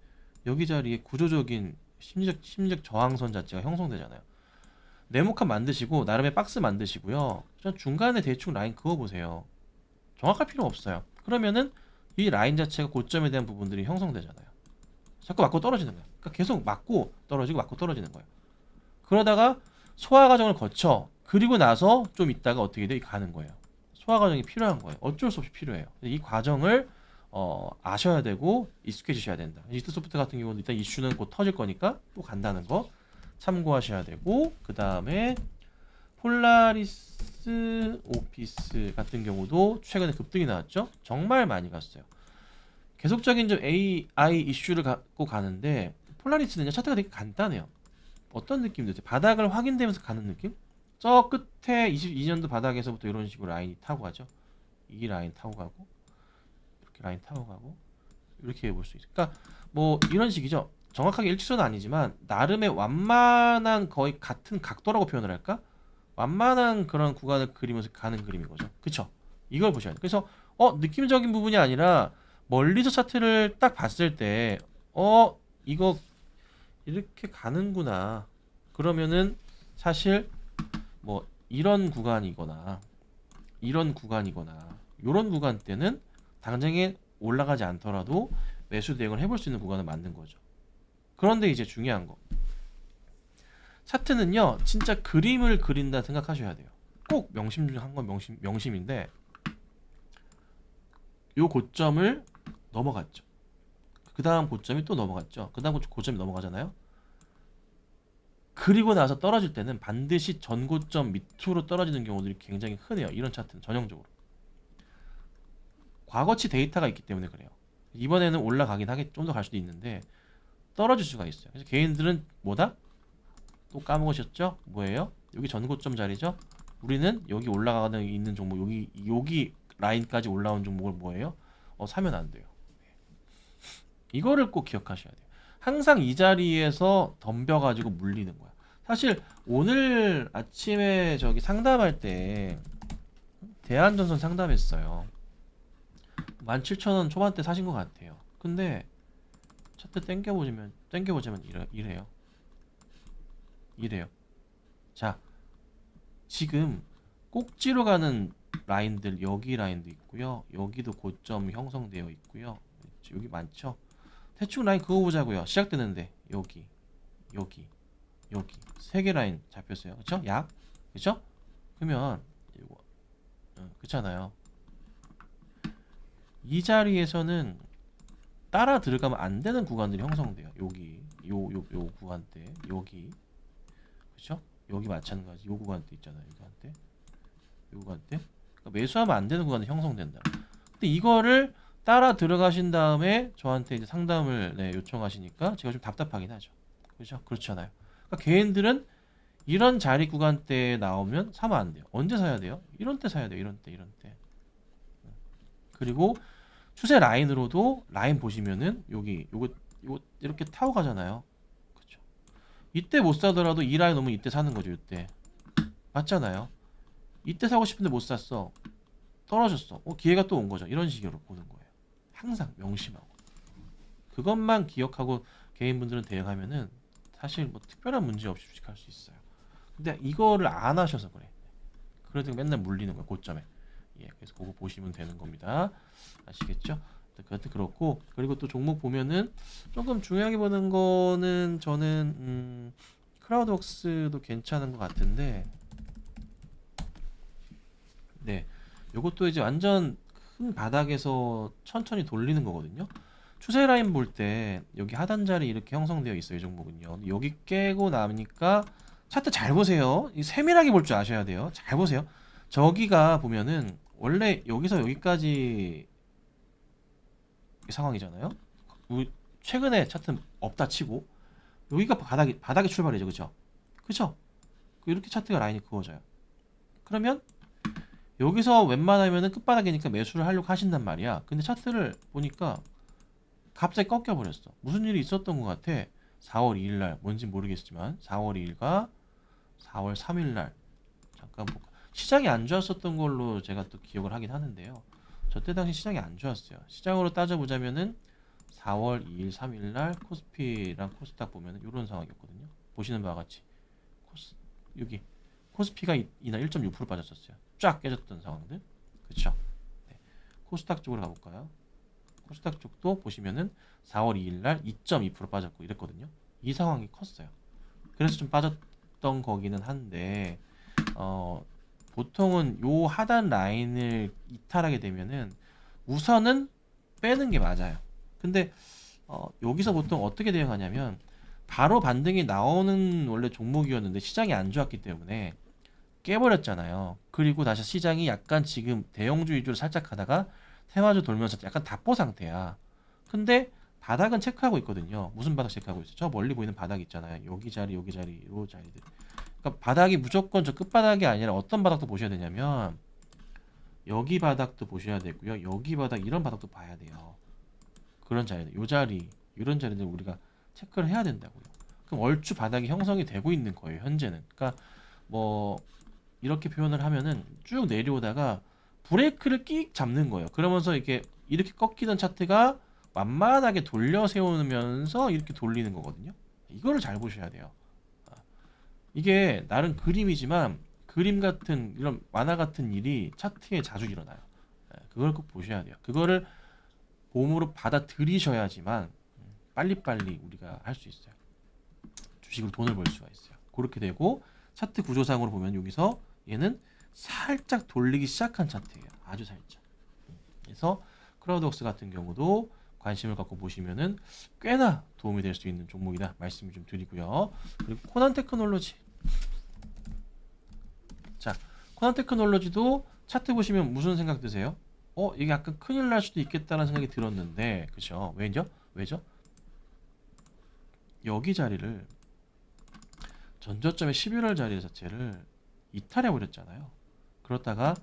여기 자리에 구조적인 심리적 저항선 자체가 형성되잖아요. 네모칸 만드시고 나름의 박스 만드시고요. 중간에 대충 라인 그어보세요. 정확할 필요 없어요. 그러면은 이 라인 자체가 고점에 대한 부분들이 형성되잖아요. 자꾸 맞고 떨어지는 거예요. 그러니까 계속 맞고 떨어지고 맞고 떨어지는 거예요. 그러다가 소화 과정을 거쳐 그리고 나서 좀 있다가 어떻게 돼? 가는 거예요. 소화 과정이 필요한 거예요. 어쩔 수 없이 필요해요. 이 과정을 아셔야 되고 익숙해지셔야 된다. 이트소프트 같은 경우는 일단 이슈는 곧 터질 거니까 또 간다는 거 참고하셔야 되고, 그 다음에 폴라리스 오피스 같은 경우도 최근에 급등이 나왔죠. 정말 많이 갔어요. 계속적인 좀 AI 이슈를 갖고 가는데 폴라리스는요 차트가 되게 간단해요. 어떤 느낌이 드세요? 바닥을 확인되면서 가는 느낌? 저 끝에 22년도 바닥에서부터 이런 식으로 라인이 타고 가죠. 이 라인 타고 가고 이렇게 라인 타고 가고 이렇게 해볼 수 있어요. 그러니까 뭐 이런 식이죠. 정확하게 일직선은 아니지만 나름의 완만한 거의 같은 각도라고 표현을 할까? 완만한 그런 구간을 그리면서 가는 그림인 거죠. 그쵸? 이걸 보셔야 돼요. 그래서 느낌적인 부분이 아니라 멀리서 차트를 딱 봤을 때 이거 이렇게 가는구나. 그러면은 사실 뭐 이런 구간이거나 이런 구간이거나 요런 구간 때는 당장에 올라가지 않더라도 매수 대응을 해볼 수 있는 구간을 만든 거죠. 그런데 이제 중요한 거, 차트는요 진짜 그림을 그린다 생각하셔야 돼요. 꼭 명심 중 한 건 명심인데 요 고점을 넘어갔죠. 그 다음 고점이 또 넘어갔죠. 그 다음 고점이 넘어가잖아요. 그리고 나서 떨어질 때는 반드시 전고점 밑으로 떨어지는 경우들이 굉장히 흔해요. 이런 차트는 전형적으로 과거치 데이터가 있기 때문에 그래요. 이번에는 올라가긴 하겠, 좀 더 갈 수도 있는데 떨어질 수가 있어요. 그래서 개인들은 뭐다? 또 까먹으셨죠? 뭐예요? 여기 전고점 자리죠? 우리는 여기 올라가는 있는 종목, 여기 라인까지 올라온 종목을 뭐예요? 사면 안 돼요. 이거를 꼭 기억하셔야 돼요. 항상 이 자리에서 덤벼가지고 물리는 거야. 사실 오늘 아침에 저기 상담할 때 대한전선 상담했어요. 17,000원 초반대 사신 것 같아요. 근데 차트 땡겨보자면 이래요. 자, 지금 꼭지로 가는 라인들, 여기 라인도 있고요. 여기도 고점 형성되어 있고요. 여기 많죠? 대충 라인 그어보자고요. 시작되는데 여기 세 개 라인 잡혔어요. 그쵸? 그쵸? 그러면 이거 그렇잖아요. 이 자리에서는 따라 들어가면 안 되는 구간들이 형성돼요. 여기 요 구간대, 여기 그쵸? 여기 마찬가지. 요 구간대 있잖아요. 요 구간대. 그러니까 매수하면 안 되는 구간이 형성된다. 근데 이거를 따라 들어가신 다음에 저한테 이제 상담을 요청하시니까 제가 좀 답답하긴 하죠. 그죠? 그렇잖아요. 그러니까 개인들은 이런 자리 구간대에 나오면 사면 안 돼요. 언제 사야 돼요? 이런 때 사야 돼요. 이런 때. 그리고 추세 라인으로도 라인 보시면은 요거 이렇게 타고 가잖아요. 그렇죠? 이때 못 사더라도 이 라인 오면 이때 사는 거죠. 이때. 맞잖아요. 이때 사고 싶은데 못 샀어. 떨어졌어. 기회가 또 온 거죠. 이런 식으로 보는 거예요. 항상 명심하고 그것만 기억하고 개인분들은 대응하면은 사실 뭐 특별한 문제 없이 주식할 수 있어요. 근데 이거를 안 하셔서 그래. 그래도 맨날 물리는 거야, 고점에. 예, 그래서 그거 보시면 되는 겁니다. 아시겠죠? 그것도 그렇고, 그리고 또 종목 보면은 조금 중요하게 보는 거는 저는 크라우드웍스도 괜찮은 것 같은데, 네, 요것도 이제 완전 큰 바닥에서 천천히 돌리는 거거든요. 추세 라인 볼 때 여기 하단 자리 이렇게 형성되어 있어요, 이 종목은요. 여기 깨고 나니까 차트 잘 보세요. 이 세밀하게 볼 줄 아셔야 돼요. 잘 보세요. 저기가 보면은 원래 여기서 여기까지 이 상황이잖아요. 최근에 차트는 없다 치고 여기가 바닥의 출발이죠, 그죠? 그죠? 이렇게 차트가 라인이 그어져요. 그러면 여기서 웬만하면은 끝바닥이니까 매수를 하려고 하신단 말이야. 근데 차트를 보니까 갑자기 꺾여 버렸어. 무슨 일이 있었던 것 같아. 4월 2일 날 뭔지 모르겠지만 4월 2일과 4월 3일 날 잠깐 볼까. 시장이 안 좋았었던 걸로 제가 또 기억을 하긴 하는데요. 저 때 당시 시장이 안 좋았어요. 시장으로 따져보자면은 4월 2일, 3일 날 코스피랑 코스닥 보면은 이런 상황이었거든요. 보시는 바와 같이 여기 코스피가 이날 1.6% 빠졌었어요. 쫙 깨졌던 상황들. 그쵸? 네. 코스닥 쪽으로 가볼까요? 코스닥 쪽도 보시면은 4월 2일 날 2.2% 빠졌고 이랬거든요. 이 상황이 컸어요. 그래서 좀 빠졌던 거기는 한데 보통은 요 하단 라인을 이탈하게 되면은 우선은 빼는 게 맞아요. 근데 여기서 보통 어떻게 대응하냐면 바로 반등이 나오는 원래 종목이었는데 시장이 안 좋았기 때문에 깨버렸잖아요. 그리고 다시 시장이 약간 지금 대형주 위주로 살짝 하다가 테마주 돌면서 약간 답보 상태야. 근데 바닥은 체크하고 있거든요. 무슨 바닥 체크하고 있어요? 저 멀리 보이는 바닥 있잖아요. 여기 자리, 요 자리들. 그러니까 바닥이 무조건 저 끝바닥이 아니라 어떤 바닥도 보셔야 되냐면 여기 바닥도 보셔야 되고요. 여기 바닥 이런 바닥도 봐야 돼요. 그런 자리들, 요 자리, 이런 자리들 우리가 체크를 해야 된다고요. 그럼 얼추 바닥이 형성이 되고 있는 거예요. 현재는. 그러니까 뭐 이렇게 표현을 하면은 쭉 내려오다가 브레이크를 끽 잡는 거예요. 그러면서 이렇게 꺾이던 차트가 만만하게 돌려 세우면서 이렇게 돌리는 거거든요. 이거를 잘 보셔야 돼요. 이게 나름 그림이지만 그림 같은 이런 만화 같은 일이 차트에 자주 일어나요. 그걸 꼭 보셔야 돼요. 그거를 몸으로 받아들이셔야지만 빨리빨리 우리가 할 수 있어요. 주식으로 돈을 벌 수가 있어요. 그렇게 되고 차트 구조상으로 보면 여기서 얘는 살짝 돌리기 시작한 차트예요. 아주 살짝. 그래서 크라우드웍스 같은 경우도 관심을 갖고 보시면은 꽤나 도움이 될 수 있는 종목이다 말씀을 좀 드리고요. 그리고 코난 테크놀로지. 자, 코난 테크놀로지도 차트 보시면 무슨 생각 드세요? 이게 약간 큰일 날 수도 있겠다는 생각이 들었는데, 그죠? 왜죠? 여기 자리를 전저점의 11월 자리 자체를 이탈해 버렸잖아요. 그렇다가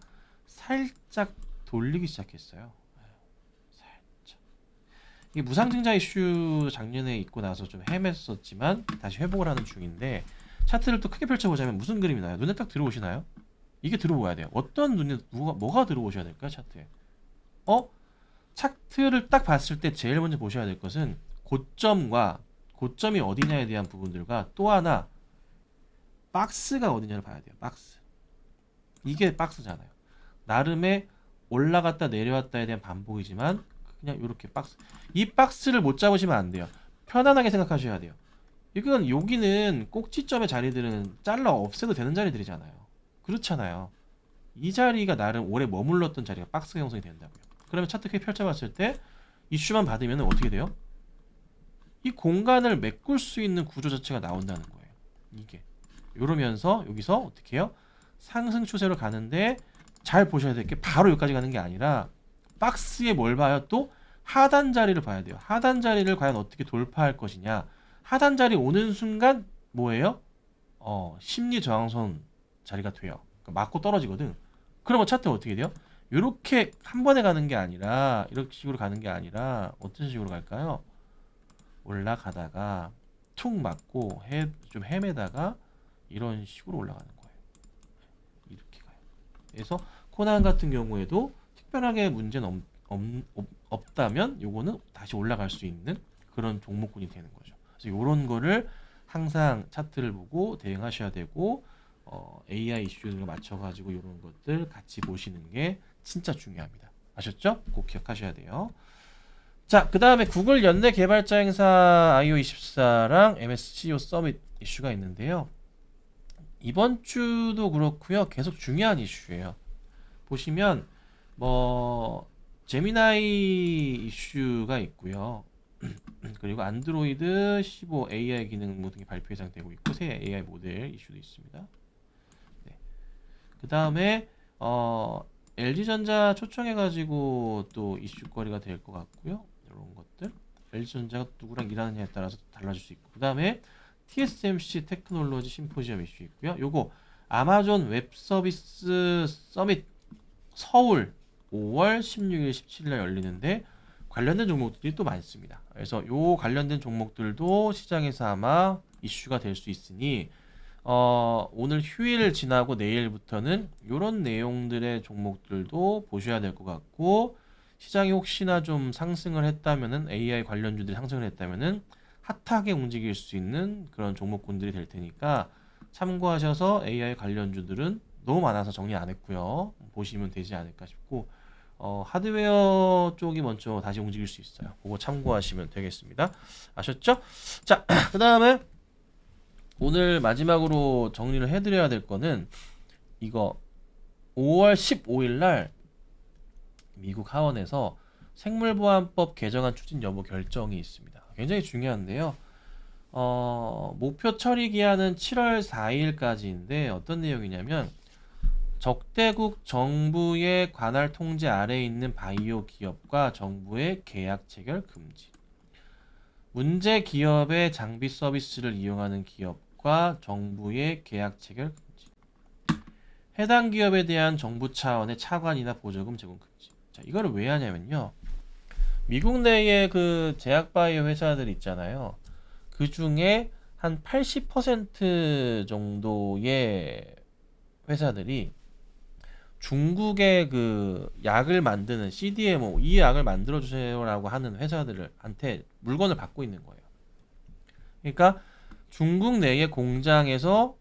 살짝 돌리기 시작했어요. 살짝. 이게 무상증자 이슈 작년에 있고 나서 좀 헤맸었지만 다시 회복을 하는 중인데 차트를 또 크게 펼쳐보자면 무슨 그림이 나요? 눈에 딱 들어오시나요? 이게 들어와야 돼요. 어떤 눈에 뭐가 들어오셔야 될까요? 차트에. 차트를 딱 봤을 때 제일 먼저 보셔야 될 것은 고점이 어디냐에 대한 부분들과 또 하나 박스가 어디냐를 봐야 돼요. 박스. 이게 박스잖아요. 나름의 올라갔다 내려왔다에 대한 반복이지만 그냥 이렇게 박스. 이 박스를 못 잡으시면 안 돼요. 편안하게 생각하셔야 돼요. 이건 여기는 꼭지점의 자리들은 잘라 없애도 되는 자리들이잖아요. 그렇잖아요. 이 자리가 나름 오래 머물렀던 자리가 박스가 형성이 된다고요. 그러면 차트 크게 펼쳐봤을 때 이슈만 받으면 어떻게 돼요? 이 공간을 메꿀 수 있는 구조 자체가 나온다는 거예요. 이게. 이러면서 여기서 어떻게 해요? 상승 추세로 가는데 잘 보셔야 될 게 바로 여기까지 가는 게 아니라 박스에 뭘 봐요? 또 하단 자리를 봐야 돼요. 하단 자리를 과연 어떻게 돌파할 것이냐. 하단 자리 오는 순간 뭐예요? 심리 저항선 자리가 돼요. 그러니까 맞고 떨어지거든. 그러면 차트 어떻게 돼요? 이렇게 한 번에 가는 게 아니라 이렇게 식으로 가는 게 아니라 어떤 식으로 갈까요? 올라가다가 툭 맞고 좀 헤매다가 이런 식으로 올라가는 거예요. 이렇게 가요. 그래서 코난 같은 경우에도 특별하게 문제는 없다면 요거는 다시 올라갈 수 있는 그런 종목군이 되는 거죠. 그래서 이런 거를 항상 차트를 보고 대응하셔야 되고 AI 이슈를 맞춰가지고 이런 것들 같이 보시는 게 진짜 중요합니다. 아셨죠? 꼭 기억하셔야 돼요. 자, 그 다음에 구글 연내 개발자 행사 IO24랑 MSCO 서밋 이슈가 있는데요. 이번 주도 그렇고요. 계속 중요한 이슈예요. 보시면 뭐 제미나이 이슈가 있고요. 그리고 안드로이드 15 AI 기능 모든 게 발표 예상되고 있고 새 AI 모델 이슈도 있습니다. 네. 그 다음에 LG전자 초청해가지고 또 이슈거리가 될 것 같고요. 이런 것들 LG전자가 누구랑 일하느냐에 따라서 달라질 수 있고 그 다음에 TSMC 테크놀로지 심포지엄 이슈 있고요. 요거 아마존 웹서비스 서밋 서울 5월 16일 17일 날 열리는데 관련된 종목들이 또 많습니다. 그래서 요 관련된 종목들도 시장에서 아마 이슈가 될 수 있으니 오늘 휴일 지나고 내일부터는 이런 내용들의 종목들도 보셔야 될 것 같고 시장이 혹시나 좀 상승을 했다면은 AI 관련주들이 상승을 했다면은 핫하게 움직일 수 있는 그런 종목군들이 될 테니까 참고하셔서 AI 관련주들은 너무 많아서 정리 안 했고요. 보시면 되지 않을까 싶고 하드웨어 쪽이 먼저 다시 움직일 수 있어요. 그거 참고하시면 되겠습니다. 아셨죠? 자, 그 다음에 오늘 마지막으로 정리를 해드려야 될 거는 이거 5월 15일 날 미국 하원에서 생물보안법 개정안 추진 여부 결정이 있습니다. 굉장히 중요한데요. 목표 처리 기한은 7월 4일까지인데 어떤 내용이냐면 적대국 정부의 관할 통제 아래에 있는 바이오 기업과 정부의 계약 체결 금지. 문제 기업의 장비 서비스를 이용하는 기업과 정부의 계약 체결 금지. 해당 기업에 대한 정부 차원의 차관이나 보조금 제공 금지. 자, 이거를 왜 하냐면요. 미국 내에 그 제약 바이오 회사들 있잖아요. 그 중에 한 80% 정도의 회사들이 중국의 그 약을 만드는 CDMO 이 약을 만들어 주세요라고 하는 회사들한테 물건을 받고 있는 거예요. 그러니까 중국 내의 공장으로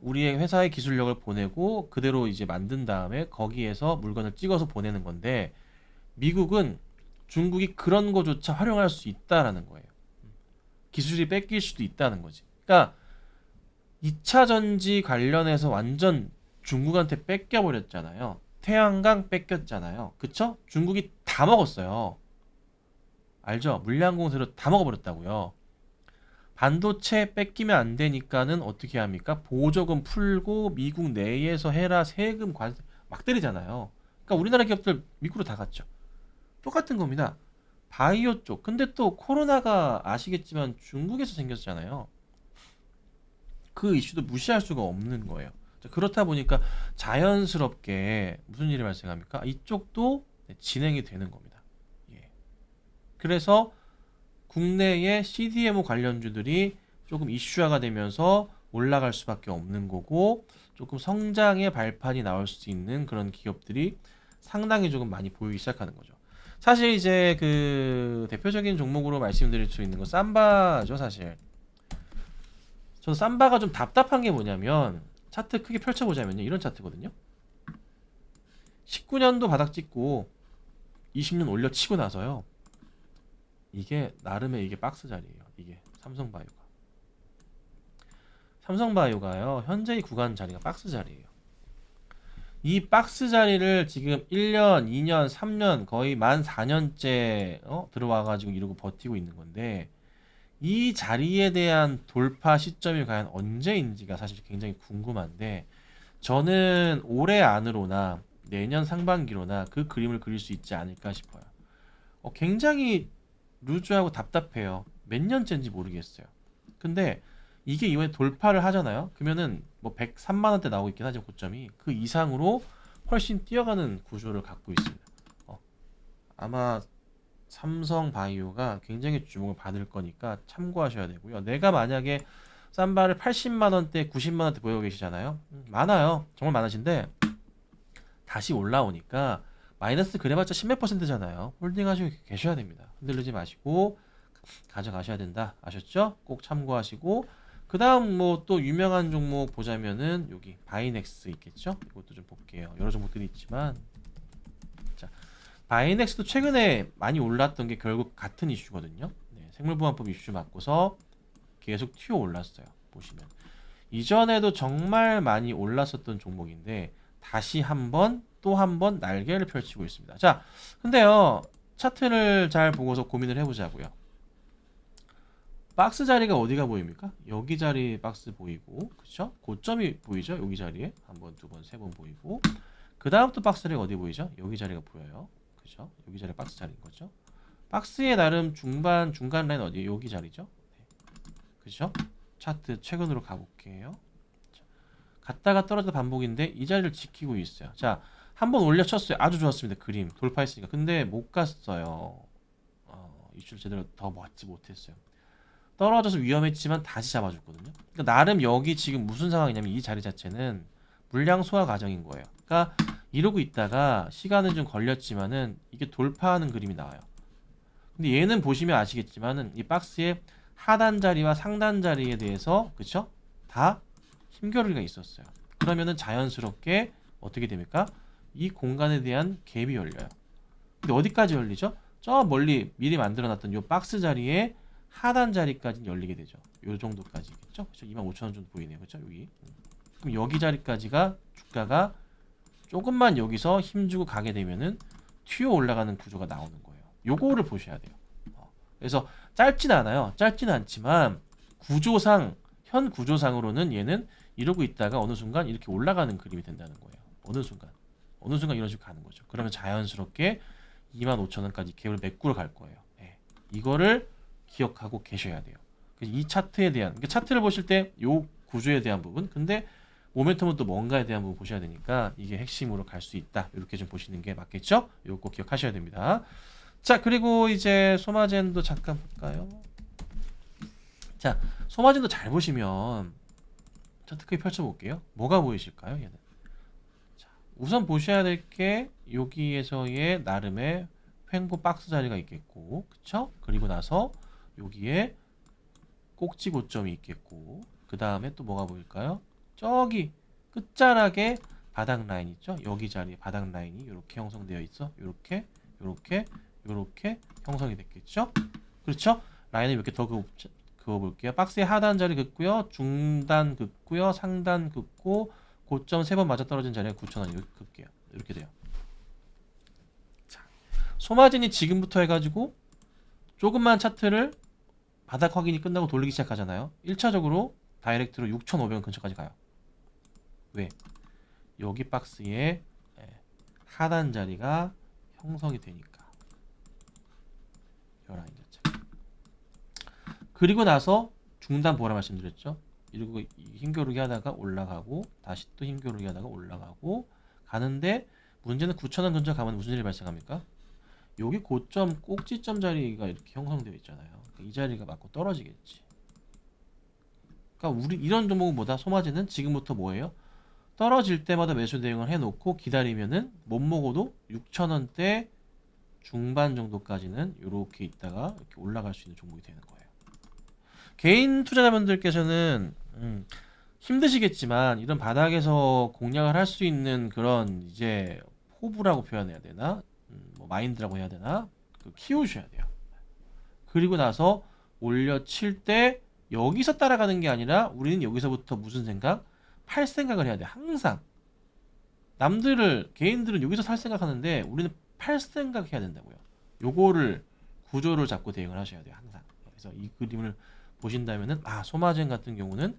우리의 회사의 기술력을 보내고 그대로 이제 만든 다음에 거기에서 물건을 찍어서 보내는 건데 미국은 중국이 그런 거조차 활용할 수 있다라는 거예요. 기술이 뺏길 수도 있다는 거지. 그러니까 2차 전지 관련해서 완전 중국한테 뺏겨버렸잖아요. 태양광 뺏겼잖아요. 그쵸? 중국이 다 먹었어요. 알죠? 물량공세로 다 먹어버렸다고요. 반도체 뺏기면 안 되니까는 어떻게 합니까? 보조금 풀고 미국 내에서 해라 세금 관세 막 때리잖아요. 그러니까 우리나라 기업들 미국으로 다 갔죠. 똑같은 겁니다. 바이오 쪽. 근데 또 코로나가 아시겠지만 중국에서 생겼잖아요. 그 이슈도 무시할 수가 없는 거예요. 자, 그렇다 보니까 자연스럽게 무슨 일이 발생합니까? 이쪽도 진행이 되는 겁니다. 예. 그래서 국내의 CDMO 관련주들이 조금 이슈화가 되면서 올라갈 수밖에 없는 거고 조금 성장의 발판이 나올 수 있는 그런 기업들이 상당히 조금 많이 보이기 시작하는 거죠. 사실 이제 그 대표적인 종목으로 말씀드릴 수 있는 건 삼바죠, 사실. 저는 삼바가 좀 답답한 게 뭐냐면 차트 크게 펼쳐보자면요. 이런 차트거든요. 19년도 바닥 찍고 20년 올려치고 나서요. 이게 나름의 이게 박스 자리예요. 이게 삼성바이오가요. 현재 이 구간 자리가 박스 자리예요. 이 박스 자리를 지금 1년, 2년, 3년 거의 만 4년째 들어와가지고 이러고 버티고 있는 건데 이 자리에 대한 돌파 시점이 과연 언제인지가 사실 굉장히 궁금한데 저는 올해 안으로나 내년 상반기로나 그 그림을 그릴 수 있지 않을까 싶어요. 굉장히 루즈하고 답답해요. 몇 년째인지 모르겠어요. 근데 이게 이번에 돌파를 하잖아요. 그러면은 뭐 103만 원대 나오고 있긴 하죠. 고점이 그 이상으로 훨씬 뛰어가는 구조를 갖고 있습니다. 아마 삼성바이오가 굉장히 주목을 받을 거니까 참고하셔야 되고요. 내가 만약에 쌈바를 80만 원대, 90만 원대 보유하고 계시잖아요. 많아요. 정말 많으신데 다시 올라오니까 마이너스 그래봤자 10몇 %잖아요. 홀딩하시고 계셔야 됩니다. 흔들리지 마시고 가져가셔야 된다. 아셨죠? 꼭 참고하시고 그 다음 뭐 또 유명한 종목 보자면은 여기 바이넥스 있겠죠? 이것도 좀 볼게요. 여러 종목들이 있지만 자, 바이넥스도 최근에 많이 올랐던 게 결국 같은 이슈거든요. 네, 생물보안법 이슈 맞고서 계속 튀어 올랐어요. 보시면 이전에도 정말 많이 올랐었던 종목인데 다시 한번 또 한 번 날개를 펼치고 있습니다. 자, 근데요 차트를 잘 보고서 고민을 해보자고요. 박스 자리가 어디가 보입니까? 여기 자리 박스 보이고, 그쵸? 고점이 보이죠? 여기 자리에 한 번, 두 번, 세 번 보이고, 그 다음 또 박스 자리가 어디 보이죠? 여기 자리가 보여요. 그죠? 여기 자리 박스 자리인 거죠. 박스의 나름 중간 라인 어디에? 여기 자리죠? 네. 그죠? 차트 최근으로 가볼게요. 자, 갔다가 떨어져 반복인데 이 자리를 지키고 있어요. 자, 한번 올려쳤어요. 아주 좋았습니다. 그림 돌파했으니까. 근데 못 갔어요. 이슈를 제대로 더 맞지 못했어요. 떨어져서 위험했지만 다시 잡아줬거든요. 그러니까 나름 여기 지금 무슨 상황이냐면 이 자리 자체는 물량 소화 과정인 거예요. 그러니까 이러고 있다가 시간은 좀 걸렸지만은 이게 돌파하는 그림이 나와요. 근데 얘는 보시면 아시겠지만은 이 박스의 하단 자리와 상단 자리에 대해서 그쵸? 다 힘겨루기가 있었어요. 그러면은 자연스럽게 어떻게 됩니까? 이 공간에 대한 갭이 열려요. 근데 어디까지 열리죠? 저 멀리 미리 만들어놨던 이 박스 자리에 하단 자리까지 열리게 되죠. 요 정도까지겠죠? 25,000원 정도 보이네요. 그렇죠? 여기. 그럼 여기 자리까지가 주가가 조금만 여기서 힘주고 가게 되면은 튀어 올라가는 구조가 나오는 거예요. 요거를 보셔야 돼요. 그래서 짧진 않아요. 짧진 않지만 구조상 현 구조상으로는 얘는 이러고 있다가 어느 순간 이렇게 올라가는 그림이 된다는 거예요. 어느 순간 이런 식으로 가는 거죠. 그러면 자연스럽게 25,000원까지 갭을 메꾸러 갈 거예요. 네. 이거를 기억하고 계셔야 돼요. 이 차트에 대한, 그러니까 차트를 보실 때 요 구조에 대한 부분, 근데 모멘텀은 또 뭔가에 대한 부분 보셔야 되니까 이게 핵심으로 갈 수 있다. 이렇게 좀 보시는 게 맞겠죠? 요거 꼭 기억하셔야 됩니다. 자, 그리고 이제 소마젠도 잠깐 볼까요? 자, 소마젠도 잘 보시면 차트 크게 펼쳐볼게요. 뭐가 보이실까요? 얘는. 자, 우선 보셔야 될 게 여기에서의 나름의 횡보 박스 자리가 있겠고, 그쵸? 그리고 나서 여기에 꼭지 고점이 있겠고, 그 다음에 또 뭐가 보일까요? 저기 끝자락에 바닥 라인 있죠? 여기 자리에 바닥 라인이 이렇게 형성되어 있어. 이렇게 형성이 됐겠죠? 그렇죠? 라인을 몇 개 더 그어볼게요. 박스의 하단 자리 긋고요, 중단 긋고요, 상단 긋고, 고점 3번 맞아떨어진 자리에 9,000원 이렇게 긋게요. 이렇게 돼요. 자, 소마진이 지금부터 해가지고 조금만 차트를 바닥 확인이 끝나고 돌리기 시작하잖아요. 1차적으로 다이렉트로 6,500원 근처까지 가요. 왜? 여기 박스에 하단 자리가 형성이 되니까. 이 라인 자체. 그리고 나서 중단 보라 말씀드렸죠. 이러고 힘겨루기 하다가 올라가고 다시 또 힘겨루기 하다가 올라가고 가는데 문제는 9,000원 근처 가면 무슨 일이 발생합니까? 여기 고점 꼭지점 자리가 이렇게 형성되어 있잖아요. 그러니까 이 자리가 맞고 떨어지겠지. 그러니까 우리 이런 종목은 뭐다? 소마제는 지금부터 뭐예요? 떨어질 때마다 매수 대응을 해놓고 기다리면은 못 먹어도 6,000원대 중반 정도까지는 이렇게 있다가 이렇게 올라갈 수 있는 종목이 되는 거예요. 개인 투자자분들께서는 힘드시겠지만 이런 바닥에서 공략을 할 수 있는 그런 이제 포부라고 표현해야 되나? 뭐 마인드라고 해야 되나? 키우셔야 돼요. 그리고 나서 올려칠 때 여기서 따라가는 게 아니라 우리는 여기서부터 무슨 생각? 팔 생각을 해야 돼. 항상 개인들은 여기서 살 생각하는데 우리는 팔 생각해야 된다고요. 요거를 구조를 잡고 대응을 하셔야 돼요. 항상. 그래서 이 그림을 보신다면은 소마젠 같은 경우는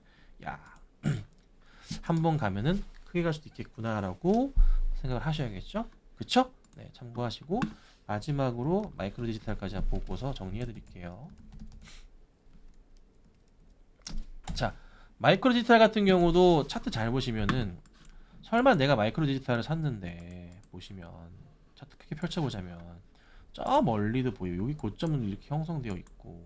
한번 가면은 크게 갈 수도 있겠구나라고 생각을 하셔야겠죠. 그쵸? 네, 참고하시고 마지막으로 마이크로 디지털까지 보고서 정리해 드릴게요. 자, 마이크로 디지털 같은 경우도 차트 잘 보시면은 설마 내가 마이크로 디지털을 샀는데 보시면 차트 크게 펼쳐보자면 저 멀리도 보여요. 여기 고점은 이렇게 형성되어 있고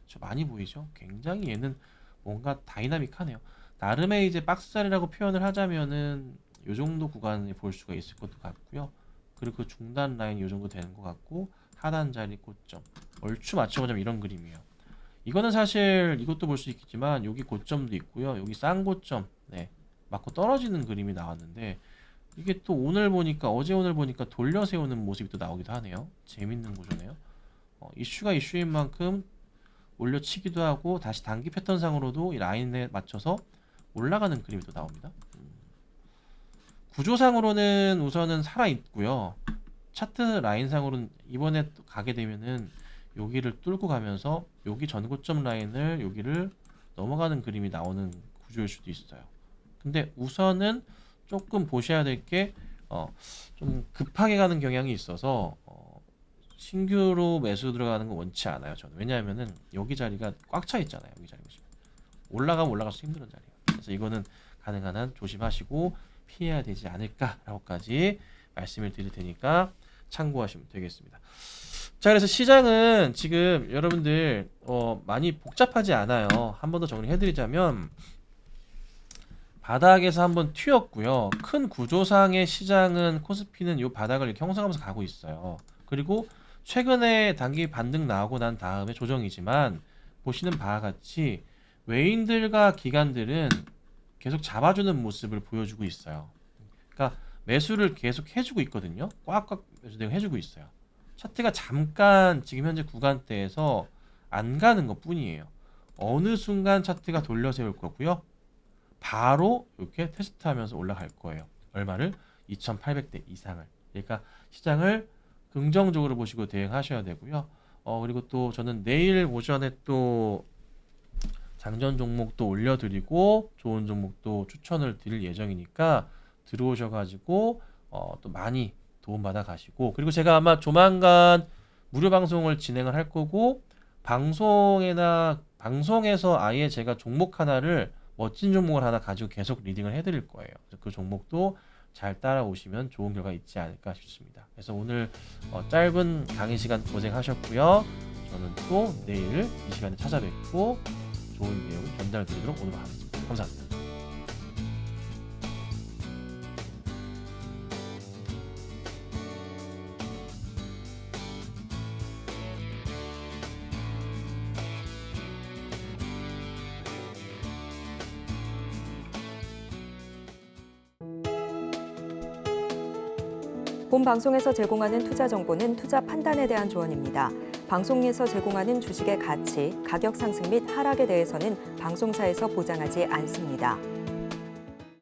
그쵸? 많이 보이죠? 굉장히 얘는 뭔가 다이나믹하네요. 나름의 이제 박스 자리라고 표현을 하자면은 요 정도 구간에 볼 수가 있을 것도 같고요. 그리고 그 중단 라인 요 정도 되는 것 같고 하단 자리 고점 얼추 맞춰보자면 이런 그림이에요. 이거는 사실 이것도 볼 수 있겠지만 여기 고점도 있고요. 여기 싼 고점 맞고 떨어지는 그림이 나왔는데 이게 또 오늘 보니까 어제 오늘 보니까 돌려 세우는 모습이 또 나오기도 하네요. 재밌는 구조네요. 이슈가 이슈인 만큼 올려치기도 하고 다시 단기 패턴상으로도 이 라인에 맞춰서 올라가는 그림이 또 나옵니다. 구조상으로는 우선은 살아있고요. 차트 라인상으로는 이번에 또 가게 되면은 여기를 뚫고 가면서 여기 전고점 라인을 여기를 넘어가는 그림이 나오는 구조일 수도 있어요. 근데 우선은 조금 보셔야 될 게 좀 급하게 가는 경향이 있어서 신규로 매수 들어가는 거 원치 않아요. 저는. 왜냐하면은 여기 자리가 꽉 차 있잖아요. 여기 자리 보시면 올라가면 올라갈수록 힘든 자리예요. 그래서 이거는 가능한 한 조심하시고 피해야 되지 않을까라고까지 말씀을 드릴 테니까 참고하시면 되겠습니다. 자, 그래서 시장은 지금 여러분들 많이 복잡하지 않아요. 한 번 더 정리해드리자면 바닥에서 한번 튀었고요. 큰 구조상의 시장은 코스피는 이 바닥을 이렇게 형성하면서 가고 있어요. 그리고 최근에 단기 반등 나오고 난 다음에 조정이지만 보시는 바와 같이 외인들과 기관들은 계속 잡아주는 모습을 보여주고 있어요. 그러니까 매수를 계속 해주고 있거든요. 꽉꽉 매수대고 해주고 있어요. 차트가 잠깐 지금 현재 구간대에서 안 가는 것 뿐이에요. 어느 순간 차트가 돌려 세울 거고요. 바로 이렇게 테스트하면서 올라갈 거예요. 얼마를? 2800대 이상을. 그러니까 시장을 긍정적으로 보시고 대응하셔야 되고요. 그리고 또 저는 내일 오전에 또 장전 종목도 올려드리고 좋은 종목도 추천을 드릴 예정이니까 들어오셔가지고 또 많이 도움받아 가시고, 그리고 제가 아마 조만간 무료 방송을 진행을 할 거고 방송에서 아예 제가 종목 하나를 멋진 종목을 하나 가지고 계속 리딩을 해드릴 거예요. 그래서 그 종목도 잘 따라오시면 좋은 결과 있지 않을까 싶습니다. 그래서 오늘 짧은 강의 시간 고생하셨고요. 저는 또 내일 이 시간에 찾아뵙고 좋은 내용 전달드리도록 오늘 하겠습니다. 감사합니다. 본 방송에서 제공하는 투자 정보는 투자 판단에 대한 조언입니다. 방송에서 제공하는 주식의 가치, 가격 상승 및 하락에 대해서는 방송사에서 보장하지 않습니다.